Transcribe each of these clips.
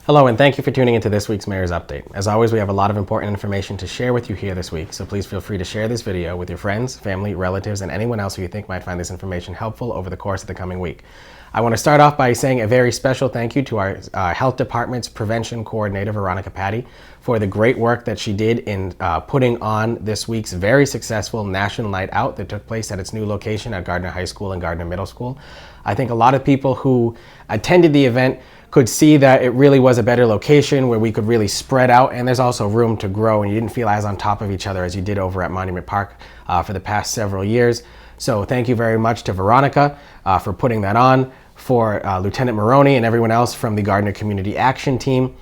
Hello, and thank you for tuning into this week's Mayor's Update. As always, we have a lot of important information to share with you here this week, so please feel free to share this video with your friends, family, relatives, and anyone else who you think might find this information helpful over the course of the coming week. I want to start off by saying a very special thank you to our Health Department's Prevention Coordinator, Veronica Patty, for the great work that she did in putting on this week's very successful National Night Out that took place at its new location at Gardner High School and Gardner Middle School. I think a lot of people who attended the event could see that it really was a better location where we could really spread out, and there's also room to grow, and you didn't feel as on top of each other as you did over at Monument Park for the past several years. So thank you very much to Veronica for putting that on, for Lieutenant Maroney and everyone else from the Gardner Community Action Team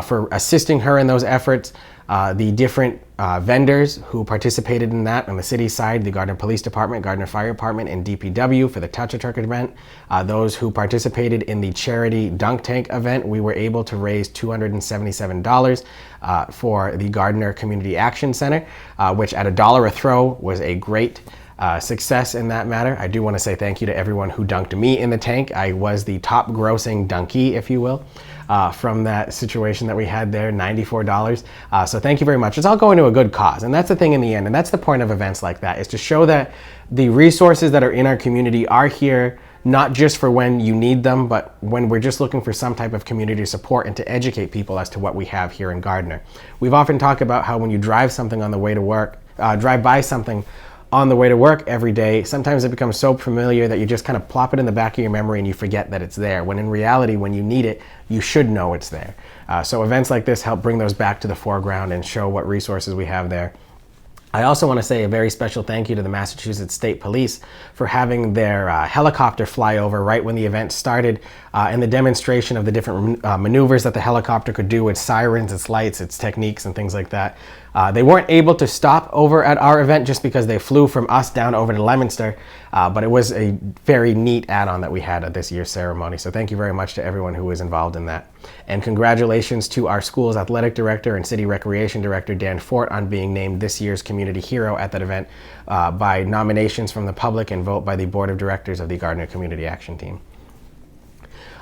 for assisting her in those efforts, the different vendors who participated in that on the city side, the Gardner Police Department, Gardner Fire Department, and DPW for the Touch a Truck event. Those who participated in the charity dunk tank event, we were able to raise $277 for the Gardner Community Action Center, which at $1 a throw was a great success in that matter. I do want to say thank you to everyone who dunked me in the tank. I was the top grossing donkey, if you will, from that situation that we had there, $94. So thank you very much. It's all going to a good cause. And that's the thing in the end. And that's the point of events like that, is to show that the resources that are in our community are here not just for when you need them, but when we're just looking for some type of community support and to educate people as to what we have here in Gardner. We've often talked about how when you drive something on the way to work, drive by something on the way to work every day, sometimes it becomes so familiar that you just kind of plop it in the back of your memory and you forget that it's there, when in reality, when you need it, you should know it's there. So events like this help bring those back to the foreground and show what resources we have there. I also want to say a very special thank you to the Massachusetts State Police for having their helicopter fly over right when the event started, and the demonstration of the different maneuvers that the helicopter could do, its sirens, its lights, its techniques, and things like that. They weren't able to stop over at our event just because they flew from us down over to Leominster, but it was a very neat add-on that we had at this year's ceremony. So thank you very much to everyone who was involved in that. And congratulations to our school's athletic director and city recreation director, Dan Fort, on being named this year's community hero at that event by nominations from the public and vote by the board of directors of the Gardner Community Action Team.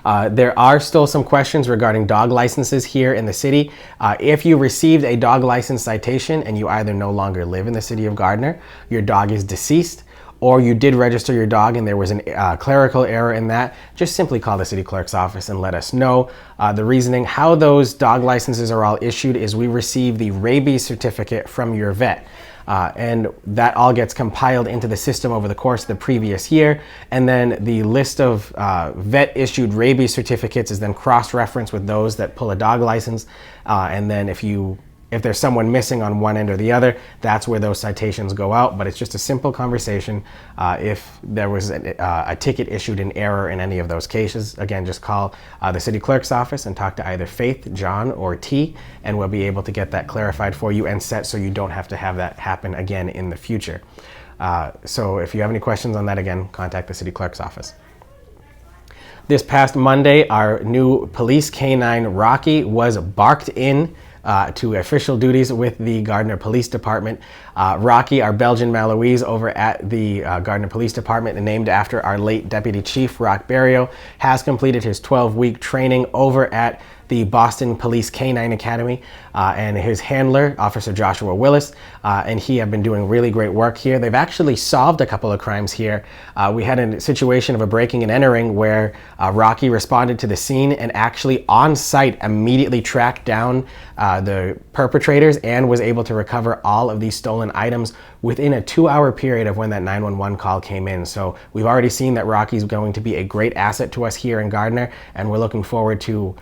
There are still some questions regarding dog licenses here in the city. If you received a dog license citation and you either no longer live in the city of Gardner, your dog is deceased, or you did register your dog and there was a clerical error in that, just simply call the city clerk's office and let us know. The reasoning how those dog licenses are all issued is we receive the rabies certificate from your vet. And that all gets compiled into the system over the course of the previous year. And then the list of vet-issued rabies certificates is then cross-referenced with those that pull a dog license. And then if there's someone missing on one end or the other, that's where those citations go out. But it's just a simple conversation. If there was a ticket issued in error in any of those cases, again, just call the city clerk's office and talk to either Faith, John, or T, and we'll be able to get that clarified for you and set so you don't have to have that happen again in the future. So if you have any questions on that, again, contact the city clerk's office. This past Monday, our new police canine, Rocky, was barked in to official duties with the Gardner Police Department. Rocky, our Belgian Malouise over at the Gardner Police Department, and named after our late Deputy Chief, Rock Barrio, has completed his 12-week training over at the Boston Police Canine Academy, and his handler, Officer Joshua Willis, and he have been doing really great work here. They've actually solved a couple of crimes here. We had a situation of a breaking and entering where Rocky responded to the scene and actually on site immediately tracked down the perpetrators and was able to recover all of these stolen items within a 2-hour period of when that 911 call came in. So we've already seen that Rocky's going to be a great asset to us here in Gardner, and we're looking forward to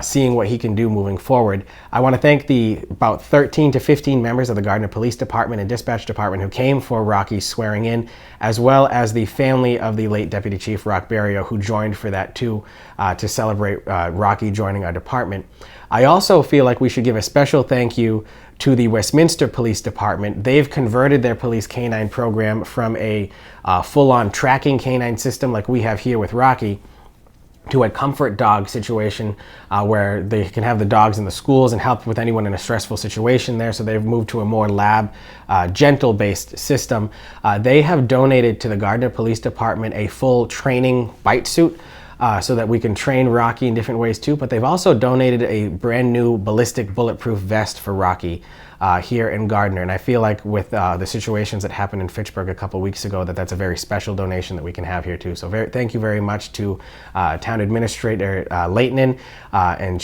seeing what he can do moving forward. I want to thank the about 13 to 15 members of the Gardner Police Department and Dispatch Department who came for Rocky's swearing in, as well as the family of the late Deputy Chief Rock Barrio, who joined for that too, to celebrate Rocky joining our department. I also feel like we should give a special thank you to the Westminster Police Department. They've converted their police canine program from a full-on tracking canine system like we have here with Rocky to a comfort dog situation where they can have the dogs in the schools and help with anyone in a stressful situation there. So they've moved to a more lab, gentle-based system. They have donated to the Gardner Police Department a full training bite suit so that we can train Rocky in different ways too. But they've also donated a brand new ballistic bulletproof vest for Rocky here in Gardner. And I feel like with the situations that happened in Fitchburg a couple weeks ago, that's a very special donation that we can have here too. So thank you very much to Town Administrator Leighton and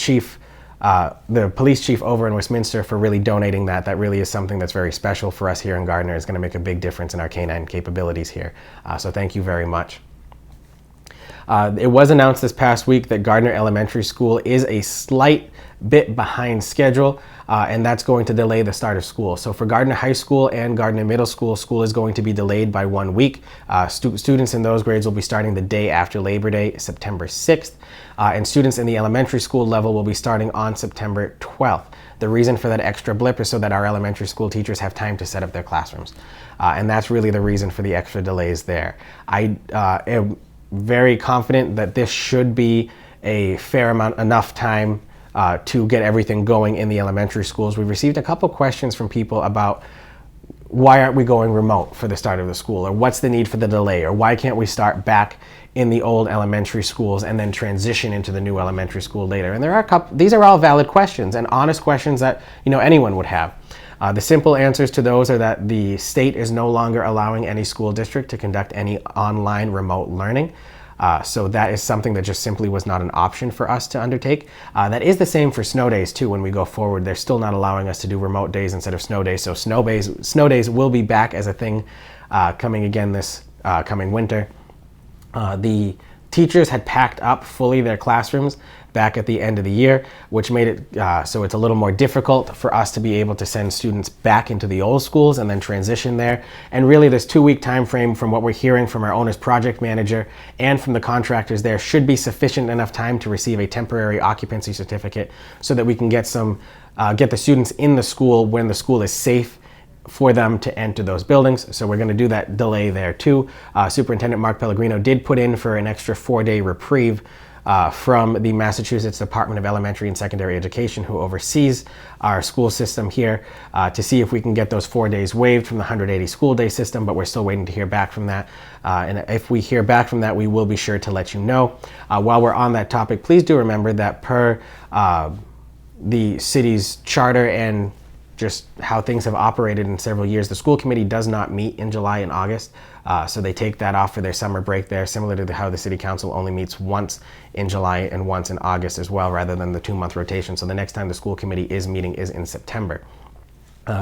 the police chief over in Westminster for really donating that. That really is something that's very special for us here in Gardner. It's going to make a big difference in our canine capabilities here. So thank you very much. It was announced this past week that Gardner Elementary School is a slight bit behind schedule, and that's going to delay the start of school. So for Gardner High School and Gardner Middle School, school is going to be delayed by 1 week. Students in those grades will be starting the day after Labor Day, September 6th, and students in the elementary school level will be starting on September 12th. The reason for that extra blip is so that our elementary school teachers have time to set up their classrooms. And that's really the reason for the extra delays there. I am very confident that this should be a fair amount, enough time to get everything going in the elementary schools. We've received a couple questions from people about why aren't we going remote for the start of the school, or what's the need for the delay, or why can't we start back in the old elementary schools and then transition into the new elementary school later. And there are these are all valid questions and honest questions that anyone would have. The simple answers to those are that the state is no longer allowing any school district to conduct any online remote learning. So that is something that just simply was not an option for us to undertake. That is the same for snow days too. When we go forward, they're still not allowing us to do remote days instead of snow days. So snow days will be back as a thing coming again this coming winter. The teachers had packed up fully their classrooms back at the end of the year, which made it so it's a little more difficult for us to be able to send students back into the old schools and then transition there. And really this 2-week time frame, from what we're hearing from our owner's project manager and from the contractors there, should be sufficient enough time to receive a temporary occupancy certificate so that we can get the students in the school when the school is safe for them to enter those buildings. So we're going to do that delay there too. Superintendent Mark Pellegrino did put in for an extra 4-day reprieve from the Massachusetts Department of Elementary and Secondary Education, who oversees our school system here, to see if we can get those 4 days waived from the 180 school day system, but we're still waiting to hear back from that. And if we hear back from that, we will be sure to let you know. While we're on that topic, please do remember that per the city's charter and just how things have operated in several years, the school committee does not meet in July and August. So they take that off for their summer break there, similar to how the city council only meets once in July and once in August as well, rather than the 2-month rotation. So the next time the school committee is meeting is in September.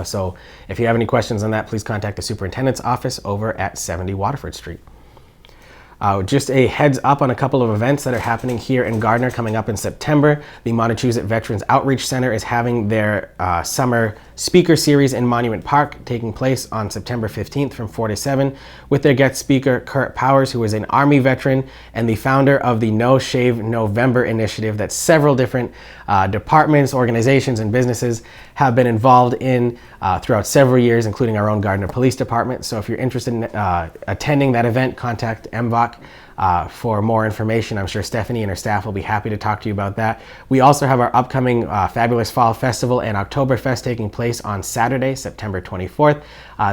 So if you have any questions on that, please contact the superintendent's office over at 70 Waterford Street. Just a heads up on a couple of events that are happening here in Gardner coming up in September. The Montechusett Veterans Outreach Center is having their summer speaker series in Monument Park, taking place on September 15th from 4 to 7 with their guest speaker, Kurt Powers, who is an Army veteran and the founder of the No Shave November initiative that several different departments, organizations, and businesses have been involved in throughout several years, including our own Gardner Police Department. So if you're interested in attending that event, contact MVOC for more information. I'm sure Stephanie and her staff will be happy to talk to you about that. We also have our upcoming Fabulous Fall Festival and Oktoberfest taking place on Saturday, September 24th.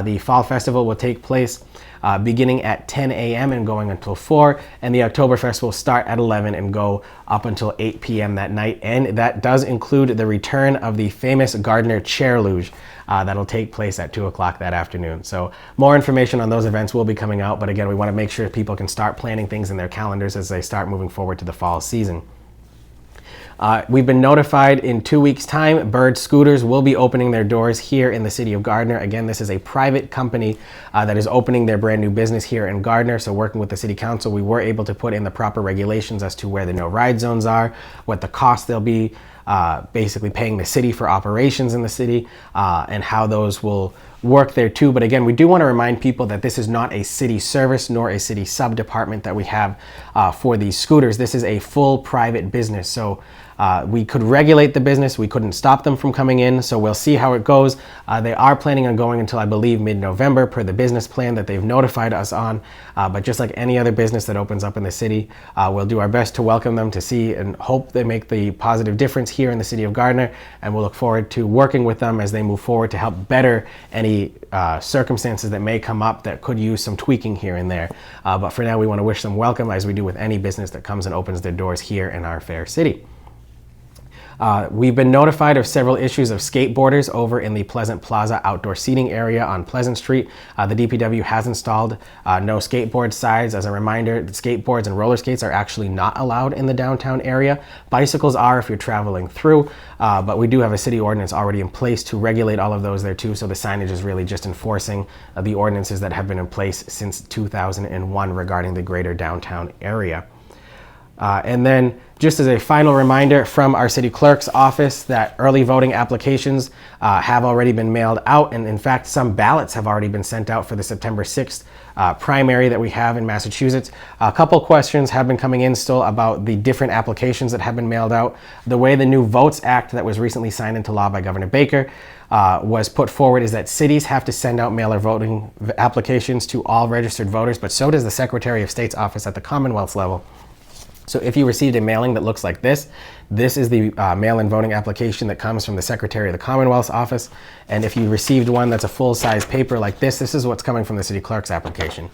The Fall Festival will take place beginning at 10 a.m. and going until 4, and the Oktoberfest will start at 11 and go up until 8 p.m. that night, and that does include the return of the famous Gardner chair luge that'll take place at 2 o'clock that afternoon. So more information on those events will be coming out, but again, we want to make sure people can start planning things in their calendars as they start moving forward to the fall season. We've been notified in 2 weeks' time, Bird Scooters will be opening their doors here in the city of Gardner. Again, this is a private company that is opening their brand new business here in Gardner. So working with the city council, we were able to put in the proper regulations as to where the no ride zones are, what the cost they'll be, basically paying the city for operations in the city, and how those will work there too. But again, we do want to remind people that this is not a city service nor a city sub department that we have for these scooters. This is a full private business. So We could regulate the business. We couldn't stop them from coming in, so we'll see how it goes. They are planning on going until, I believe, mid-November per the business plan that they've notified us on. But just like any other business that opens up in the city, we'll do our best to welcome them, to see and hope they make the positive difference here in the city of Gardner. And we'll look forward to working with them as they move forward to help better any circumstances that may come up that could use some tweaking here and there. But for now, we want to wish them welcome, as we do with any business that comes and opens their doors here in our fair city. We've been notified of several issues of skateboarders over in the Pleasant Plaza outdoor seating area on Pleasant Street. The DPW has installed no skateboard signs. As a reminder, skateboards and roller skates are actually not allowed in the downtown area. Bicycles are if you're traveling through, but we do have a city ordinance already in place to regulate all of those there too, so the signage is really just enforcing the ordinances that have been in place since 2001 regarding the greater downtown area. And then just as a final reminder from our city clerk's office that early voting applications have already been mailed out, and in fact some ballots have already been sent out for the September 6th primary that we have in Massachusetts. A couple questions have been coming in still about the different applications that have been mailed out. The way the new Votes Act that was recently signed into law by Governor Baker was put forward is that cities have to send out mail-in voting applications to all registered voters, but so does the Secretary of State's office at the Commonwealth level. So if you received a mailing that looks like this is the mail-in voting application that comes from the Secretary of the Commonwealth's office. And if you received one that's a full-size paper like this is what's coming from the city clerk's application.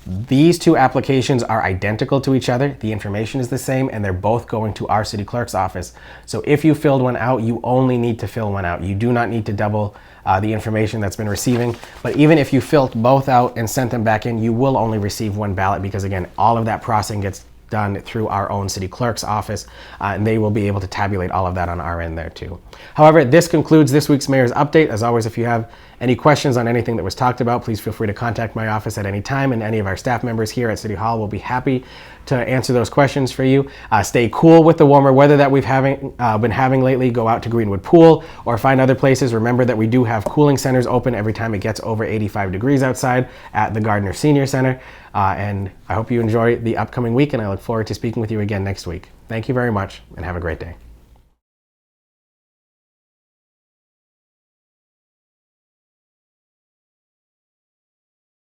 These two applications are identical to each other. The information is the same, and they're both going to our city clerk's office. So if you filled one out, you only need to fill one out. You do not need to double the information that's been receiving. But even if you filled both out and sent them back in, you will only receive one ballot, because again, all of that processing gets done through our own city clerk's office, and they will be able to tabulate all of that on our end there too. However, this concludes this week's Mayor's Update. As always, if you have any questions on anything that was talked about, please feel free to contact my office at any time, and any of our staff members here at City Hall will be happy to answer those questions for you. Stay cool with the warmer weather that we've been having lately. Go out to Greenwood Pool or find other places. Remember that we do have cooling centers open every time it gets over 85 degrees outside at the Gardner Senior Center. And I hope you enjoy the upcoming week, and I look forward to speaking with you again next week. Thank you very much, and have a great day.